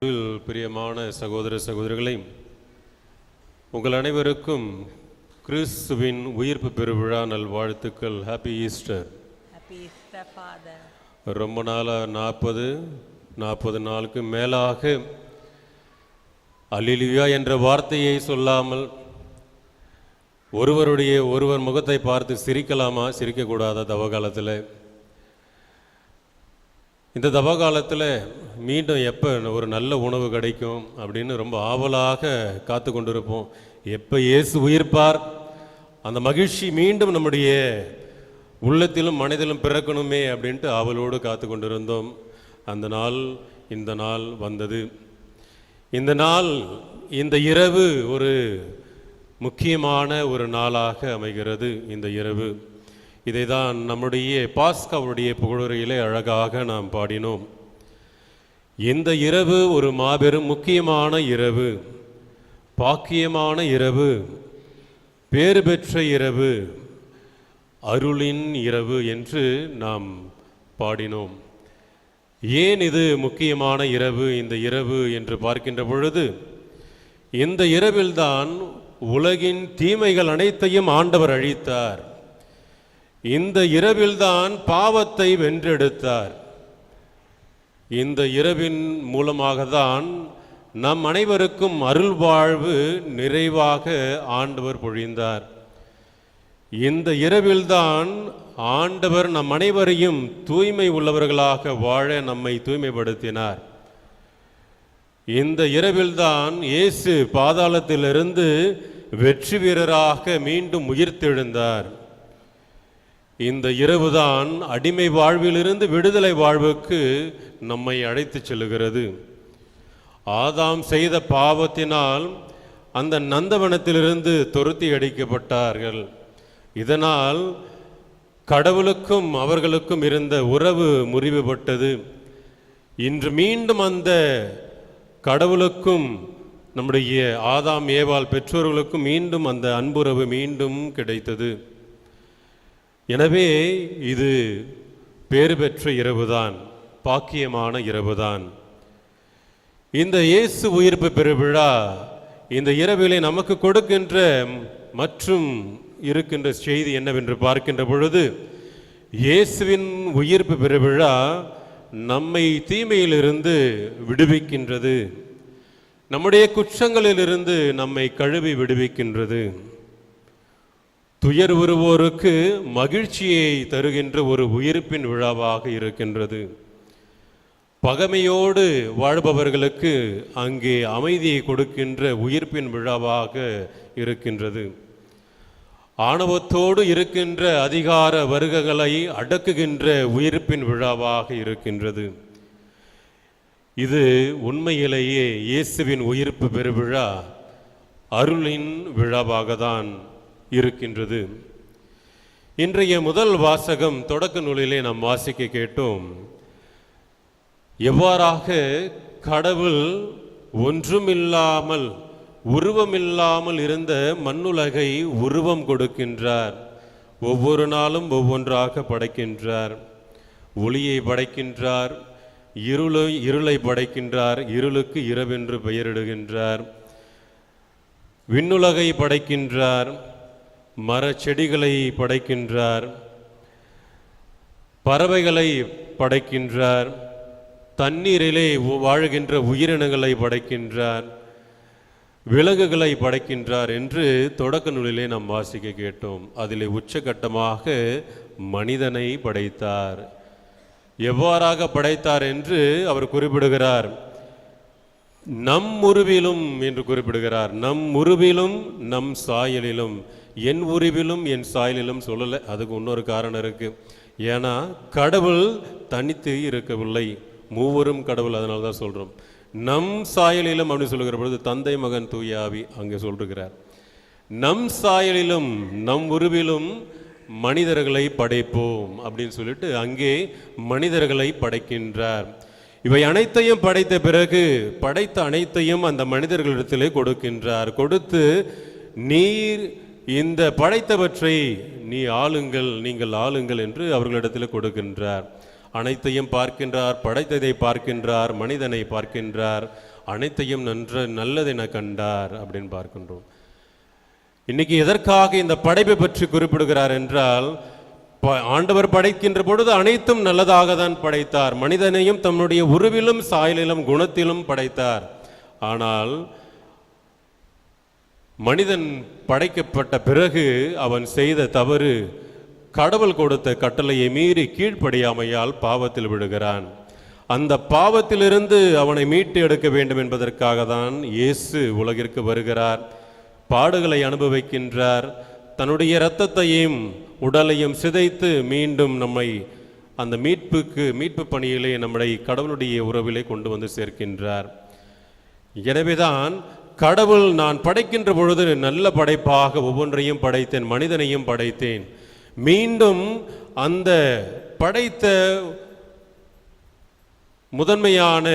பிரியமான சகோதர சகோதரிகளை, உங்கள் அனைவருக்கும் கிறிஸ்துவின் உயிர்ப்பு பெருவிழா நல்வாழ்த்துக்கள். Happy Easter. ரொம்ப நாளாக 40 நாளுக்கு மேலாக அல்லேலூயா என்ற வார்த்தையை சொல்லாமல் ஒருவர் முகத்தை பார்த்து சிரிக்கலாமா சிரிக்கக்கூடாத தவகாலத்தில், இந்த தவகாலத்தில் மீண்டும் எப்போ ஒரு நல்ல உணவு கிடைக்கும் அப்படின்னு ரொம்ப ஆவலாக காத்து கொண்டிருப்போம். எப்போ இயேசு உயிர்ப்பார், அந்த மகிழ்ச்சி மீண்டும் நம்முடைய உள்ளத்திலும் மனதிலும் பிறக்கணுமே அப்படின்ட்டு ஆவலோடு காத்து கொண்டிருந்தோம். அந்த நாள் இந்த நாள் வந்தது. இந்த நாள், இந்த இரவு ஒரு முக்கியமான ஒரு நாளாக அமைகிறது. இந்த இரவு இதை தான் நம்முடைய பாஸ்காவுடைய புகழுரையிலே அழகாக நாம் பாடினோம். இந்த இரவு ஒரு மாபெரும் முக்கியமான இரவு, பாக்கியமான இரவு, பேறு பெற்ற இரவு, அருளின் இரவு என்று நாம் பாடினோம். ஏன் இது முக்கியமான இரவு? இந்த இரவு என்று பார்க்கின்ற பொழுது, இந்த இரவில்தான் உலகின் தீமைகள் அனைத்தையும் ஆண்டவர் அழித்தார். இந்த இரவில்தான் பாவத்தை வென்றெடுத்தார். இந்த இரவின் மூலமாக தான் நம் அனைவருக்கும் அருள் வாழ்வு நிறைவாக ஆண்டவர் பொழிந்தார். இந்த இரவில்தான் ஆண்டவர் நம் அனைவரையும் தூய்மை உள்ளவர்களாக வாழ நம்மை தூய்மைப்படுத்தினார். இந்த இரவில்தான் இயேசு பாதாளத்திலிருந்து வெற்றி வீரராக மீண்டும் உயிர்த்தெழுந்தார். இந்த இரவுதான் அடிமை வாழ்விலிருந்து விடுதலை வாழ்வுக்கு நம்மை அழைத்து செல்லுகிறது. ஆதாம் செய்த பாவத்தினால் அந்த நந்தவனத்திலிருந்து துரத்தி அடிக்கப்பட்டார்கள். இதனால் கடவுளுக்கும் அவர்களுக்கும் இருந்த உறவு முறிவுபட்டது. இன்று மீண்டும் அந்த கடவுளுக்கும் நம்முடைய ஆதாம் ஏவாள் பெற்றோர்களுக்கும் மீண்டும் அந்த அன்புறவு மீண்டும் கிடைத்தது. எனவே இது பேறு பெற்ற இரவுதான், பாக்கியமான இரவுதான். இந்த இயேசு உயிர்ப்பு பெருவிழா இந்த இரவிலே நமக்கு கொடுக்கின்ற மற்றும் இருக்கின்ற செய்தி என்னவென்று பார்க்கின்ற பொழுது, இயேசுவின் உயிர்ப்பு பெருவிழா நம்மை தீமையிலிருந்து விடுவிக்கின்றது, நம்முடைய குற்றங்களிலிருந்து நம்மை கழுவி விடுவிக்கின்றது, துயர் உறுவோருக்கு மகிழ்ச்சியை தருகின்ற ஒரு உயிர்ப்பின் விழாவாக இருக்கின்றது. பகைமையோடு வாழ்பவர்களுக்கு அங்கே அமைதியை கொடுக்கின்ற உயிர்ப்பின் விழாவாக இருக்கின்றது. ஆணவத்தோடு இருக்கின்ற அதிகார வர்க்கங்களை அடக்குகின்ற உயிர்ப்பின் விழாவாக இருக்கின்றது. இது உண்மையிலேயே இயேசுவின் உயிர்ப்பு பெருவிழா அருளின் விழாவாக தான் இருக்கின்றது. இன்றைய முதல் வாசகம் தொடக்க நூலிலே நாம் வாசிக்க கேட்டோம். எவ்வாறாக கடவுள் ஒன்றுமில்லாமல் உருவமில்லாமல் இருந்த மண்ணுலகை உருவம் கொடுக்கின்றார். ஒவ்வொரு நாளும் ஒவ்வொன்றாக படைக்கின்றார். ஒளியை படைக்கின்றார், இருளை படைக்கின்றார், இருளுக்கு இரவென்று பெயரிடுகின்றார். விண்ணுலகை படைக்கின்றார், மர செடிகளை படைக்கின்றார், பறவைகளை படைக்கின்றார், தண்ணீரிலே வாழ்கின்ற உயிரினங்களை படைக்கின்றார், விலங்குகளை படைக்கின்றார் என்று தொடக்க நூலிலே நாம் வாசிக்க கேட்டோம். அதிலே உச்சகட்டமாக மனிதனை படைத்தார். எவ்வாறாக படைத்தார் என்று அவர் குறிப்பிடுகிறார். நம் உருவிலும் என்று குறிப்பிடுகிறார். நம் உருவிலும் நம் சாயலிலும், என் உருவிலும் என் சாயலிலும் சொல்லலை. அதுக்கு இன்னொரு காரணம் இருக்கு. ஏன்னா கடவுள் தனித்து இருக்கவில்லை, மூவரும் கடவுள். அதனால தான் சொல்றோம் நம் சாயலிலும் அப்படின்னு சொல்லுகிற பொழுது தந்தை மகன் தூய ஆவி அங்கே சொல்லுகிறார். நம் சாயலிலும் நம் உருவிலும் மனிதர்களை படைப்போம் அப்படின்னு சொல்லிட்டு அங்கே மனிதர்களை படைக்கின்றார். இவை அனைத்தையும் படைத்த பிறகு படைத்த அனைத்தையும் அந்த மனிதர்களிடத்திலே கொடுக்கின்றார். கொடுத்து நீர் இந்த படைத்தவற்றை நீங்கள் ஆளுங்கள் என்று அவர்களிடத்தில் கொடுக்கின்றார். அனைத்தையும் பார்க்கின்றார், படைத்ததை பார்க்கின்றார், மனிதனை பார்க்கின்றார். அனைத்தையும் நல்லதென கண்டார் அப்படின்னு பார்க்கின்றோம். இன்னைக்கு எதற்காக இந்த படைப்பை பற்றி குறிப்பிடுகிறார் என்றால், ஆண்டவர் படைக்கின்ற பொழுது அனைத்தும் நல்லதாக தான் படைத்தார். மனிதனையும் தன்னுடைய உருவிலும் சாயலிலும் குணத்திலும் படைத்தார். ஆனால் மனிதன் படைக்கப்பட்ட பிறகு அவன் செய்த தவறு, கடவுள் கொடுத்த கட்டளையை மீறி கீழ்ப்படியாமையால் பாவத்தில் விடுகிறான். அந்த பாவத்திலிருந்து அவனை மீட்டு எடுக்க வேண்டும் என்பதற்காக தான் இயேசு உலகிற்கு வருகிறார், பாடுகளை அனுபவிக்கின்றார், தன்னுடைய இரத்தத்தையும் உடலையும் சிதைத்து மீண்டும் நம்மை அந்த மீட்பு பணியிலே நம்மை கடவுளுடைய உறவிலே கொண்டு வந்து சேர்க்கின்றார். எனவேதான் கடவுள், நான் படைக்கின்ற பொழுது நல்ல படைப்பாக ஒவ்வொன்றையும் படைத்தேன், மனிதனையும் படைத்தேன். மீண்டும் அந்த படைத்த முதன்மையான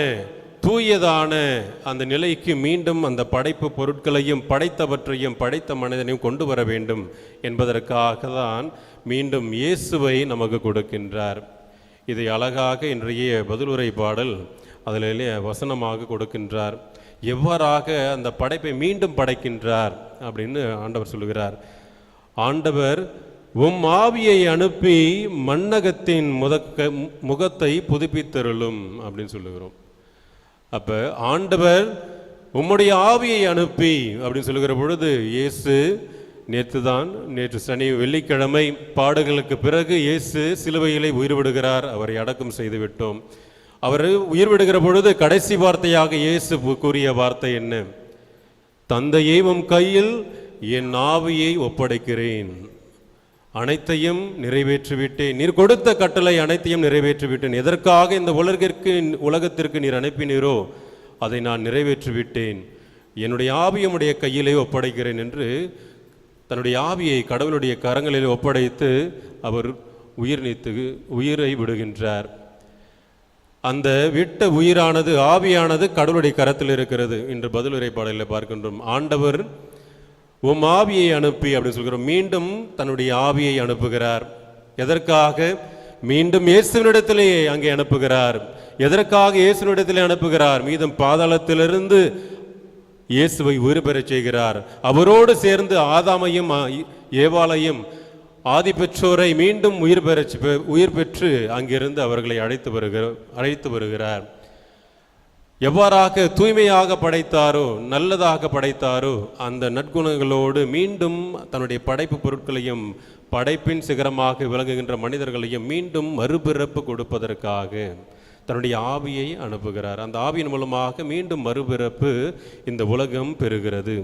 தூயதான அந்த நிலைக்கு மீண்டும் அந்த படைப்பு பொருட்களையும் படைத்தவற்றையும் படைத்த மனிதனையும் கொண்டு வர வேண்டும் என்பதற்காக தான் மீண்டும் இயேசுவை நமக்கு கொடுக்கின்றார். இதை அழகாக இன்றைய பதிலுரை பாடல் அதிலே வசனமாக கொடுக்கின்றார். எவ்வாறாக அந்த படைப்பை மீண்டும் படைக்கின்றார் அப்படின்னு ஆண்டவர் சொல்லுகிறார். ஆண்டவர் உம் ஆவியை அனுப்பி மண்ணகத்தின் முகத்தை புதுப்பித்தருளும் அப்படின்னு சொல்லுகிறோம். அப்ப ஆண்டவர் உம்முடைய ஆவியை அனுப்பி அப்படின்னு சொல்லுகிற பொழுது, இயேசு நேற்று சனி வெள்ளிக்கிழமை பாடுகளுக்கு பிறகு இயேசு சிலுவையிலே உயிர் விடுகிறார். அவரை அடக்கம் செய்து விட்டோம். அவர் உயிர் விடுகிற பொழுது கடைசி வார்த்தையாக இயேசு கூறிய வார்த்தை என்ன? தந்தையே உம் கையில் என் ஆவியை ஒப்படைக்கிறேன், அனைத்தையும் நிறைவேற்றிவிட்டேன், நீர் கொடுத்த கட்டளை அனைத்தையும் நிறைவேற்றிவிட்டேன். எதற்காக இந்த உலகத்திற்கு நீர் அனுப்பினீரோ அதை நான் நிறைவேற்றிவிட்டேன், என்னுடைய ஆவியை உம்முடைய கையிலே ஒப்படைக்கிறேன் என்று தன்னுடைய ஆவியை கடவுளுடைய கரங்களில் ஒப்படைத்து அவர் உயிரை விடுகின்றார். அந்த விட்ட உயிரானது, ஆவியானது கடவுளுடைய கரத்தில் இருக்கிறது. இன்று பதிலுரை பாடலில் பார்க்கின்றோம். ஆண்டவர் உம் ஆவியை அனுப்பி அப்படின்னு சொல்கிறோம். மீண்டும் தன்னுடைய ஆவியை அனுப்புகிறார். எதற்காக? மீண்டும் இயேசுவினிடத்திலே அங்கே அனுப்புகிறார். எதற்காக இயேசுவினிடத்திலே அனுப்புகிறார்? மீண்டும் பாதாளத்திலிருந்து இயேசுவை உயிர் பெறச் செய்கிறார். அவரோடு சேர்ந்து ஆதாமையும் ஏவாளையும் ஆதி பெற்றோரை மீண்டும் உயிர் பெற்று அங்கிருந்து அவர்களை அழைத்து வருகிறார். எவ்வாறாக தூய்மையாக படைத்தாரோ, நல்லதாக படைத்தாரோ, அந்த நற்குணங்களோடு மீண்டும் தன்னுடைய படைப்பு பொருட்களையும் படைப்பின் சிகரமாக விளங்குகின்ற மனிதர்களையும் மீண்டும் மறுபிறப்பு கொடுப்பதற்காக தன்னுடைய ஆவியை அனுப்புகிறார். அந்த ஆவியின் மூலமாக மீண்டும் மறுபிறப்பு இந்த உலகம் பெறுகிறது.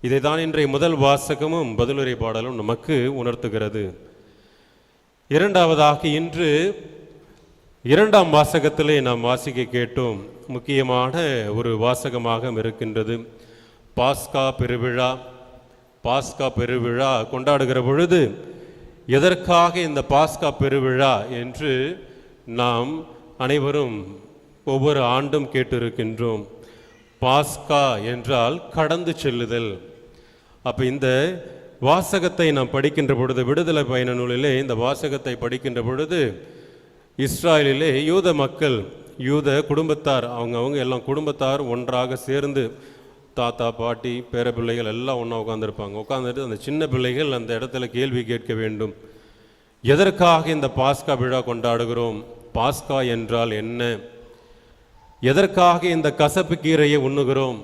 இதை தான் இன்றைய முதல் வாசகமும் பதிலுரை பாடலும் நமக்கு உணர்த்துகிறது. இரண்டாவதாக இன்று இரண்டாம் வாசகத்திலே நாம் வாசிக்க கேட்டோம். முக்கியமான ஒரு வாசகமாக இருக்கின்றது. பாஸ்கா பெருவிழா. பாஸ்கா பெருவிழா கொண்டாடுகிற பொழுது எதற்காக இந்த பாஸ்கா பெருவிழா என்று நாம் அனைவரும் ஒவ்வொரு ஆண்டும் கேட்டிருக்கின்றோம். பாஸ்கா என்றால் கடந்து செல்லுதல். அப்போ இந்த வாசகத்தை நாம் படிக்கின்ற பொழுது, விடுதலை பயண நூலிலே இந்த வாசகத்தை படிக்கின்ற பொழுது, இஸ்ராயலிலே யூத மக்கள், யூத குடும்பத்தார், அவங்க எல்லாம் குடும்பத்தார் ஒன்றாக சேர்ந்து, தாத்தா பாட்டி பேர பிள்ளைகள் எல்லாம் ஒன்றா உட்காந்துருப்பாங்க. உட்காந்துட்டு அந்த சின்ன பிள்ளைகள் அந்த இடத்துல கேள்வி கேட்க வேண்டும். எதற்காக இந்த பாஸ்கா விழா கொண்டாடுகிறோம்? பாஸ்கா என்றால் என்ன? எதற்காக இந்த கசப்பு கீரையை உண்ணுகிறோம்?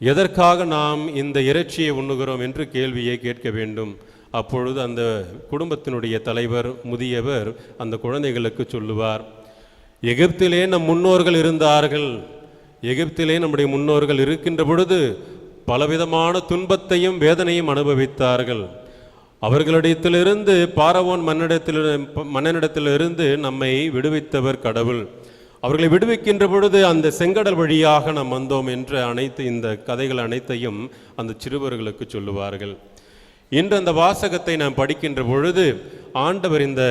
எதற்காக நாம் இந்த இறைச்சியை உண்ணுகிறோம் என்று கேள்வியை கேட்க வேண்டும். அப்பொழுது அந்த குடும்பத்தினுடைய தலைவர், முதியவர் அந்த குழந்தைகளுக்கு சொல்லுவார், எகிப்திலே நம் முன்னோர்கள் இருந்தார்கள். எகிப்திலே நம்முடைய முன்னோர்கள் இருக்கின்ற பொழுது பலவிதமான துன்பத்தையும் வேதனையும் அனுபவித்தார்கள். அவர்களிடத்திலிருந்து, பாரவோன் மன்னனிடத்திலிருந்து நம்மை விடுவித்தவர் கடவுள். அவர்களை விடுவிக்கின்ற பொழுது அந்த செங்கடல் வழியாக நாம் வந்தோம் என்ற இந்த கதைகள் அனைத்தையும் அந்த சிறுவர்களுக்கு சொல்லுவார்கள். இன்று அந்த வாசகத்தை நாம் படிக்கின்ற பொழுது ஆண்டவர் இந்த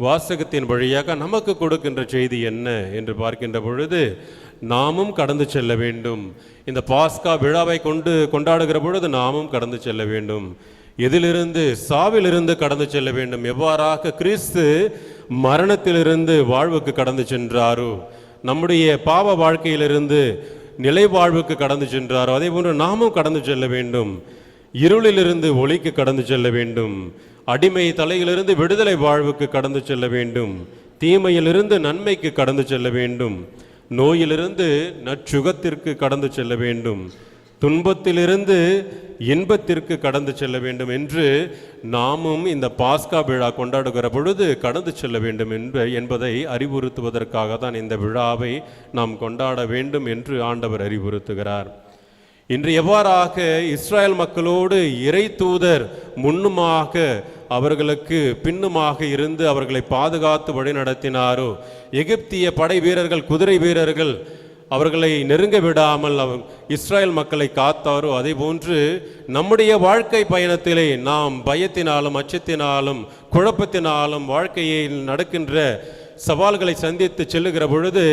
வாசகத்தின் வழியாக நமக்கு கொடுக்கின்ற செய்தி என்ன என்று பார்க்கின்ற பொழுது, நாமும் கடந்து செல்ல வேண்டும். இந்த பாஸ்கா விழாவை கொண்டாடுகிற பொழுது நாமும் கடந்து செல்ல வேண்டும். எதிலிருந்து? சாவிலிருந்து கடந்து செல்ல வேண்டும். எவ்வாறாக கிறிஸ்து மரணத்திலிருந்து வாழ்வுக்கு கடந்து சென்றாரோ, நம்முடைய பாவ வாழ்க்கையிலிருந்து நிலை வாழ்வுக்கு கடந்து சென்றாரோ அதே போன்று நாமும் கடந்து செல்ல வேண்டும். இருளிலிருந்து ஒளிக்கு கடந்து செல்ல வேண்டும். அடிமை தலையிலிருந்து விடுதலை வாழ்வுக்கு கடந்து செல்ல வேண்டும். தீமையிலிருந்து நன்மைக்கு கடந்து செல்ல வேண்டும். நோயிலிருந்து நற்சுகத்திற்கு கடந்து செல்ல வேண்டும். துன்பத்திலிருந்து இன்பத்திற்கு கடந்து செல்ல வேண்டும் என்று நாமும் இந்த பாஸ்கா விழா கொண்டாடுகிற பொழுது கடந்து செல்ல வேண்டும் என்பதை அறிவுறுத்துவதற்காக தான் இந்த விழாவை நாம் கொண்டாட வேண்டும் என்று ஆண்டவர் அறிவுறுத்துகிறார். இன்று எவ்வாறாக இஸ்ராயல் மக்களோடு இறை தூதர் முன்னுமாக அவர்களுக்கு பின்னுமாக இருந்து அவர்களை பாதுகாத்து வழிநடத்தினாரோ, எகிப்திய படை வீரர்கள் குதிரை வீரர்கள் அவர்களை நெருங்க விடாமல் இஸ்ராயல் மக்களை காத்தாரோ, அதே போன்று நம்முடைய வாழ்க்கை பயணத்திலே நாம் பயத்தினாலும் அச்சத்தினாலும் குழப்பத்தினாலும் வாழ்க்கையில் நடக்கின்ற சவால்களை சந்தித்து செல்லுகிற பொழுது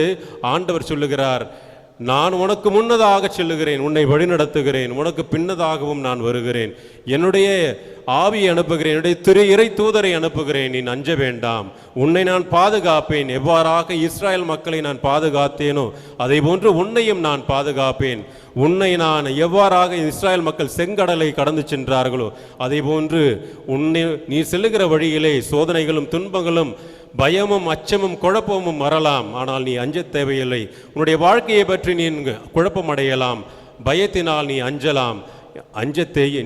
ஆண்டவர் சொல்லுகிறார், நான் உனக்கு முன்னதாக செல்லுகிறேன், உன்னை வழிநடத்துகிறேன், உனக்கு பின்னதாகவும் நான் வருகிறேன், என்னுடைய ஆவியை அனுப்புகிறேன், என்னுடைய இறை தூதரை அனுப்புகிறேன், நீ அஞ்ச வேண்டாம், உன்னை நான் பாதுகாப்பேன். எவ்வாறாக இஸ்ராயல் மக்களை நான் பாதுகாத்தேனோ அதே போன்று உன்னையும் நான் பாதுகாப்பேன். உன்னை நான் எவ்வாறாக இஸ்ராயல் மக்கள் செங்கடலை கடந்து சென்றார்களோ அதே போன்று நீ செல்லுகிற வழியிலே சோதனைகளும் துன்பங்களும் பயமும் அச்சமும் குழப்பமும் வரலாம், ஆனால் நீ அஞ்ச தேவையில்லை. உன்னுடைய வாழ்க்கையை பற்றி நீ குழப்பம் அடையலாம், பயத்தினால் நீ அஞ்சலாம்,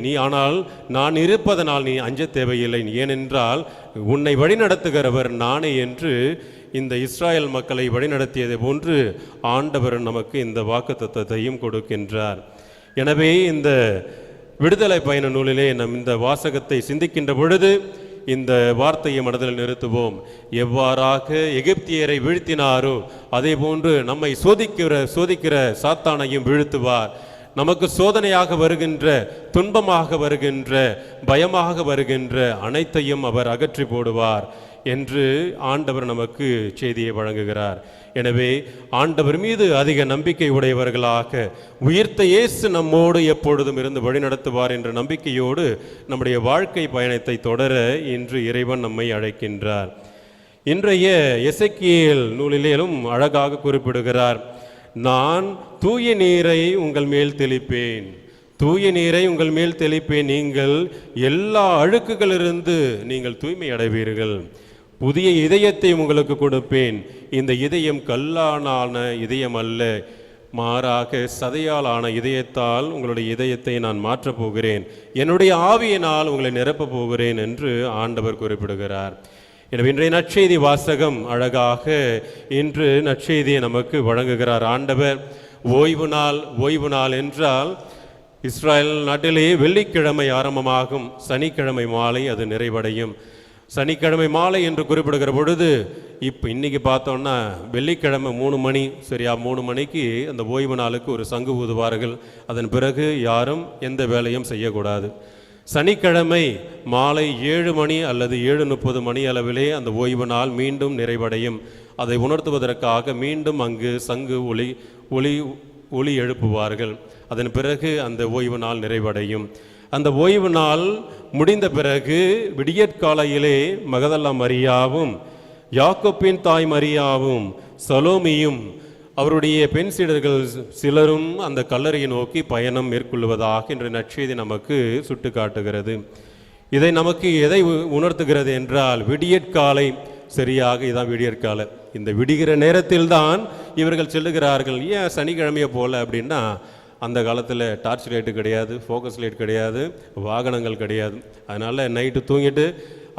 நீ ஆனால் நான் இருப்பதனால் நீ அஞ்ச தேவையில்லை, ஏனென்றால் உன்னை வழிநடத்துகிறவர் நானே என்று இந்த இஸ்ராயல் மக்களை வழிநடத்தியதை போன்று ஆண்டவர் நமக்கு இந்த வாக்குத்தத்தத்தையும் கொடுக்கின்றார். எனவே இந்த விடுதலை பயண நூலிலே நம் இந்த வாசகத்தை சிந்திக்கின்ற பொழுது இந்த வார்த்தையை மனதில் நிறுத்துவோம். எவ்வாறாக எகிப்தியரை வீழ்த்தினாரோ அதே போன்று நம்மை சோதிக்கிற சாத்தானையும் வீழ்த்துவார். நமக்கு சோதனையாக வருகின்ற, துன்பமாக வருகின்ற, பயமாக வருகின்ற அனைத்தையும் அவர் அகற்றி போடுவார் என்று ஆண்டவர் நமக்கு செய்தியை வழங்குகிறார். எனவே ஆண்டவர் மீது அதிக நம்பிக்கை உடையவர்களாக உயிர்த்த இயேசு நம்மோடு எப்பொழுதும் இருந்து வழிநடத்துவார் என்ற நம்பிக்கையோடு நம்முடைய வாழ்க்கை பயணத்தை தொடர இன்று இறைவன் நம்மை அழைக்கின்றார். இன்றைய எசேக்கியேல் நூலிலும் அழகாக குறிப்பிடுகிறார், நான் தூய நீரை உங்கள் மேல் தெளிப்பேன், தூய நீரை உங்கள் மேல் தெளிப்பேன், நீங்கள் எல்லா அழுக்குகளிலிருந்து நீங்கள் தூய்மை அடைவீர்கள், புதிய இதயத்தை உங்களுக்கு கொடுப்பேன், இந்த இதயம் கல்லான இதயம் அல்ல, மாறாக சதையால் ஆன இதயத்தால் உங்களுடைய இதயத்தை நான் மாற்றப் போகிறேன், என்னுடைய ஆவியினால் உங்களை நிரப்பப் போகிறேன் என்று ஆண்டவர் குறிப்பிடுகிறார். எனவே இன்றைய நற்செய்தி வாசகம் அழகாக இன்று நற்செய்தியை நமக்கு வழங்குகிறார் ஆண்டவர். ஓய்வு நாள் என்றால் இஸ்ராயல் நாட்டிலே வெள்ளிக்கிழமை ஆரம்பமாகும், சனிக்கிழமை மாலை அது நிறைவடையும். சனிக்கிழமை மாலை என்று குறிப்பிடுகிற பொழுது இன்னைக்கு பார்த்தோன்னா வெள்ளிக்கிழமை 3 மணி, சரியா 3 மணிக்கு அந்த ஓய்வு நாளுக்கு ஒரு சங்கு ஊதுவார்கள். அதன் பிறகு யாரும் எந்த வேலையும் செய்யக்கூடாது. சனிக்கிழமை மாலை 7 மணி அல்லது 7:30 மணி அளவிலே அந்த ஓய்வு நாள் மீண்டும் நிறைவடையும். அதை உணர்த்துவதற்காக மீண்டும் அங்கு சங்கு ஒளி எழுப்புவார்கள். அதன் பிறகு அந்த ஓய்வு நாள் நிறைவடையும். அந்த ஓய்வு நாள் முடிந்த பிறகு விடியற்காலையிலே மகதலா மரியாவும் யாக்கோப்பின் தாய் மரியாவும் சலோமியும் அவருடைய பெண் சீடர்கள் சிலரும் அந்த கல்லறையை நோக்கி பயணம் மேற்கொள்வதாக என்ற நற்செய்தி நமக்கு சுட்டு காட்டுகிறது. இதை நமக்கு எதை உணர்த்துகிறது என்றால் விடியற்காலை, சரியாக இதான் விடியற்காலை. இந்த விடுகிற நேரத்தில் தான் இவர்கள் செல்லுகிறார்கள். ஏன் சனிக்கிழமையை போல அப்படின்னா, அந்த காலத்தில் டார்ச் லைட்டு கிடையாது, ஃபோக்கஸ் லைட் கிடையாது, வாகனங்கள் கிடையாது. அதனால் நைட்டு தூங்கிட்டு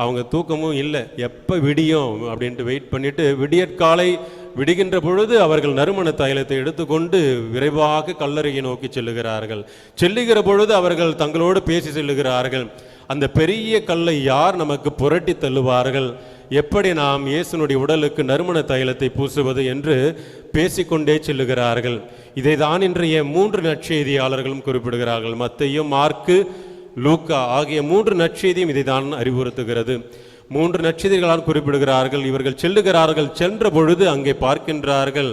அவங்க தூக்கமும் இல்லை, எப்போ விடியும் அப்படின்ட்டு வெயிட் பண்ணிவிட்டு விடியற்காலை விடுகின்ற பொழுது அவர்கள் நறுமண தைலத்தை எடுத்துக்கொண்டு விரைவாக கல்லறையை நோக்கி செல்லுகிறார்கள். செல்லுகிற பொழுது அவர்கள் தங்களோடு பேசி செல்லுகிறார்கள். அந்த பெரிய கல்லை யார் நமக்கு புரட்டி தள்ளுவார்கள், எப்படி நாம் இயேசுனுடைய உடலுக்கு நறுமண தைலத்தை பூசுவது என்று பேசிக்கொண்டே செல்லுகிறார்கள். இதை தான் இன்றைய 3 நற்செய்தியாளர்களும் குறிப்பிடுகிறார்கள். மத்தேயு, மார்க்கு, லூக்கா ஆகிய 3 நற்செய்தியும் இதை தான் அறிவுறுத்துகிறது. 3 நற்செய்திகளால் குறிப்பிடுகிறார்கள். இவர்கள் செல்லுகிறார்கள். சென்ற பொழுது அங்கே பார்க்கின்றார்கள்,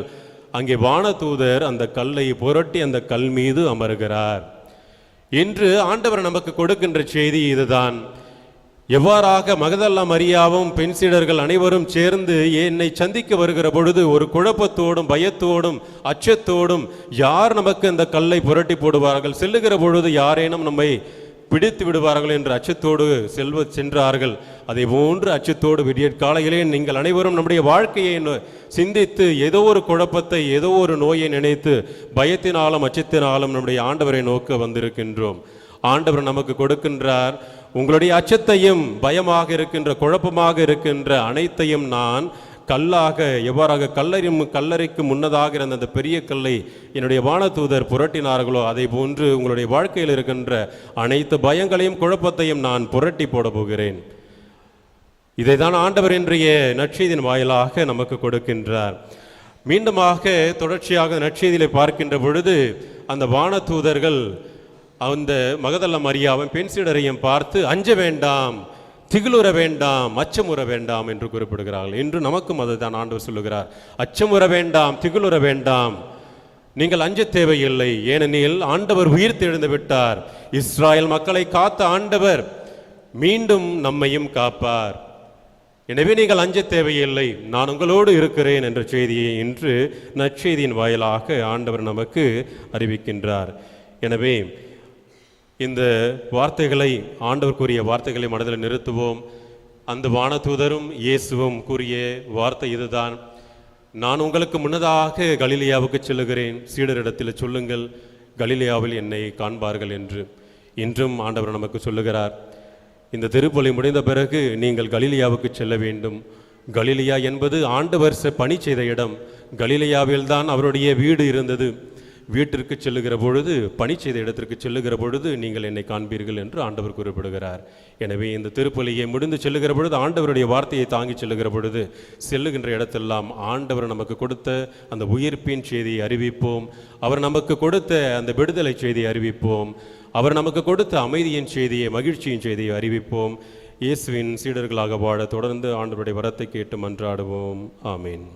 அங்கே வானதூதர் அந்த கல்லை புரட்டி அந்த கல் மீது அமருகிறார். இன்று ஆண்டவர் நமக்கு கொடுக்கின்ற செய்தி இதுதான். எவ்வாறாக மகதல்லா மரியாவும் பெண் சீடர்கள் அனைவரும் சேர்ந்து என்னை சந்திக்க வருகிற பொழுது ஒரு குழப்பத்தோடும் பயத்தோடும் அச்சத்தோடும் யார் நமக்கு இந்த கல்லை புரட்டி போடுவார்கள், செல்லுகிற பொழுது யாரேனும் நம்மை பிடித்து விடுவார்கள் என்று அச்சத்தோடு சென்றார்கள். அதே போன்று அச்சத்தோடு விடியற்காலையிலே நீங்கள் அனைவரும் நம்முடைய வாழ்க்கையை சிந்தித்து ஏதோ ஒரு குழப்பத்தை, ஏதோ ஒரு நோயை நினைத்து பயத்தினாலும் அச்சத்தினாலும் நம்முடைய ஆண்டவரை நோக்க வந்திருக்கின்றோம். ஆண்டவர் நமக்கு கொடுக்கின்றார், உங்களுடைய அச்சத்தையும் பயமாக இருக்கின்ற குழப்பமாக இருக்கின்ற அனைத்தையும் நான் கல்லாக, எவ்வாறாக கல்லறைக்கு முன்னதாக இருந்த அந்த பெரிய கல்லை என்னுடைய வானதூதர் புரட்டினார்களோ அதை போன்று உங்களுடைய வாழ்க்கையில் இருக்கின்ற அனைத்து பயங்களையும் குழப்பத்தையும் நான் புரட்டி போட போகிறேன். இதை தான் ஆண்டவர் இன்றைய நற்செய்தியின் வாயிலாக நமக்கு கொடுக்கின்றார். மீண்டுமாக தொடர்ச்சியாக நற்செய்தியிலே பார்க்கின்ற பொழுது அந்த வானதூதர்கள் அந்த மகதல்லா மரியாவும் பெண் சீடரையும் பார்த்து அஞ்ச வேண்டாம், திகிலுற வேண்டாம், அச்சமுற வேண்டாம் என்று குறிப்பிடுகிறார்கள். இன்று நமக்கும் அதை தான் ஆண்டவர் சொல்லுகிறார். அச்சமுற வேண்டாம், திகிலுற வேண்டாம், நீங்கள் அஞ்ச தேவையில்லை. ஏனெனில் ஆண்டவர் உயிர் தெழுந்து விட்டார். இஸ்ராயல் மக்களை காத்த ஆண்டவர் மீண்டும் நம்மையும் காப்பார். எனவே நீங்கள் அஞ்ச தேவையில்லை, நான் உங்களோடு இருக்கிறேன் என்ற செய்தியை இன்று நற்செய்தியின் வாயிலாக ஆண்டவர் நமக்கு அறிவிக்கின்றார். எனவே இந்த வார்த்தைகளை, ஆண்டவர் கூறிய வார்த்தைகளை மனதில் நிறுத்துவோம். அந்த வானதூதரும் இயேசுவும் கூறிய வார்த்தை இதுதான், நான் உங்களுக்கு முன்னதாக கலிலேயாவுக்கு செல்லுகிறேன், சீடரிடத்தில் சொல்லுங்கள், கலிலேயாவில் என்னை காண்பார்கள் என்று. இன்றும் ஆண்டவர் நமக்கு சொல்லுகிறார், இந்த திருப்பலி முடிந்த பிறகு நீங்கள் கலிலேயாவுக்கு செல்ல வேண்டும். கலிலேயா என்பது ஆண்டவர் பணி செய்த இடம். கலிலேயாவில் தான் அவருடைய வீடு இருந்தது. வீட்டிற்கு செல்லுகிற பொழுது, பணி செய்த இடத்திற்கு செல்லுகிற பொழுது நீங்கள் என்னை காண்பீர்கள் என்று ஆண்டவர் குறிப்பிடுகிறார். எனவே இந்த திருப்பலியை முடிந்து செல்லுகிற பொழுது, ஆண்டவருடைய வார்த்தையை தாங்கி செல்லுகிற பொழுது, செல்லுகின்ற இடத்தெல்லாம் ஆண்டவர் நமக்கு கொடுத்த அந்த உயிர்ப்பின் செய்தியை அறிவிப்போம். அவர் நமக்கு கொடுத்த அந்த விடுதலை செய்தியை அறிவிப்போம். அவர் நமக்கு கொடுத்த அமைதியின் செய்தியை, மகிழ்ச்சியின் செய்தியை அறிவிப்போம். இயேசுவின் சீடர்களாக வாழ தொடர்ந்து ஆண்டவருடைய வரத்தை கேட்டு மன்றாடுவோம். ஆமீன்.